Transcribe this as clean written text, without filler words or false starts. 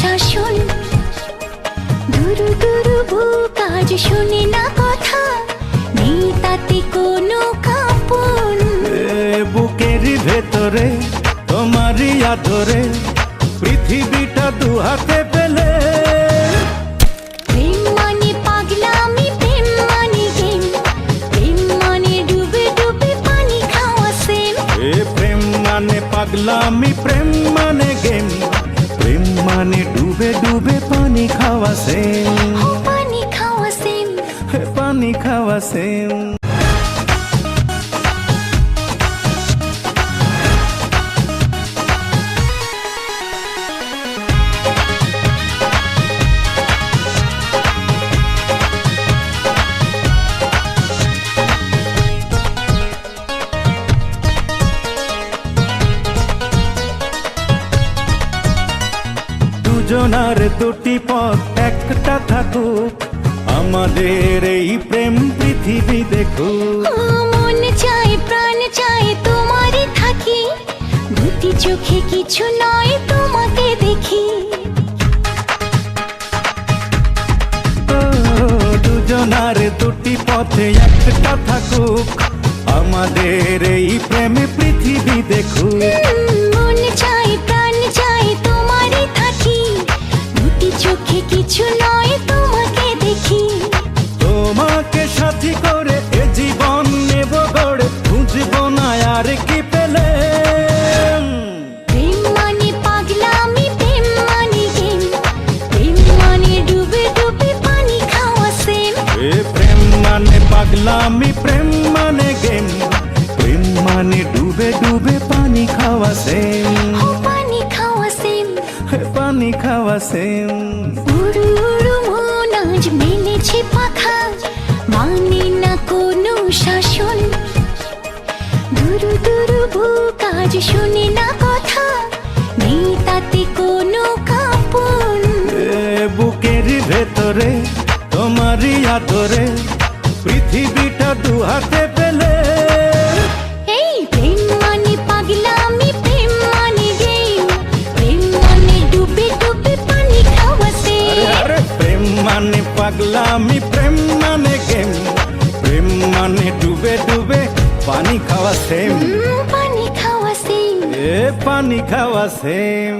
শাসন, দুরু দুরু বুক আজ শোনে না কথা, নেই তাতে কোনো কাঁপন। বুকের ভেতরে তোমারই আদরে পৃথিবীটা দু হাতে পেলে। প্রেম মানে পাগলামি, প্রেম মানে গেম, প্রেম মানে ডুবে ডুবে পানি খাওয়া সেম। প্রেম মানে পাগলামি, প্রেম মানে গেম, প্রেম মানে ডুবে ডুবে পানি খাওয়া সেম। পানি খাওয়া সেম, পানি খাওয়া সেম। দুজনার দুটি পথ একটা থাকুক, আমাদের এই প্রেম পৃথিবী দেখুক। মন চাই প্রাণ চাই তোমারই থাকি, দুটি চোখে কিছু নয় তোমাকে দেখি। দুজনার দুটি পথে একটা থাকুক, আমাদের এই প্রেম পৃথিবী দেখুক। মন চাই প্রাণ চাই তোমারই থাকি, দুটি চোখে কিছু নয় তোমাকে দেখি। তোমাকে সাথী করে এ জীবন নেব গড়ে, খুঁজবো না আর কি পেলে। প্রেম মানে পাগলামি, প্রেম মানে গেম, প্রেম মানে ডুবে ডুবে পানি খাওয়া সেম। প্রেম মানে পাগলামি, প্রেম মানে গেম, প্রেম মানে ডুবে ডুবে পানি খাওয়া সেম। পানি খাওয়া সেম, পানি খাওয়া সেম। উড়ু উড়ু মন আজ মেলেছে পাখা, মানে না কোনো শাসন, দুরু দুরু বুক আজ শোনে না কথা, নেই তাতে কোনো কাঁপন। বুকের ভেতরে তোমারই আদরে পৃথিবীটা দু হাতে পেলে। এই প্রেম মানে পাগলামি, প্রেম মানে গেম, প্রেম মানে ডুবে ডুবে পানি খাওয়া সেম। প্রেম মানে পাগলামি, প্রেম মানে গেম, প্রেম মানে ডুবে ডুবে পানি খাওয়া সেম। পানি খাওয়া সেম, পানি খাওয়া সেম।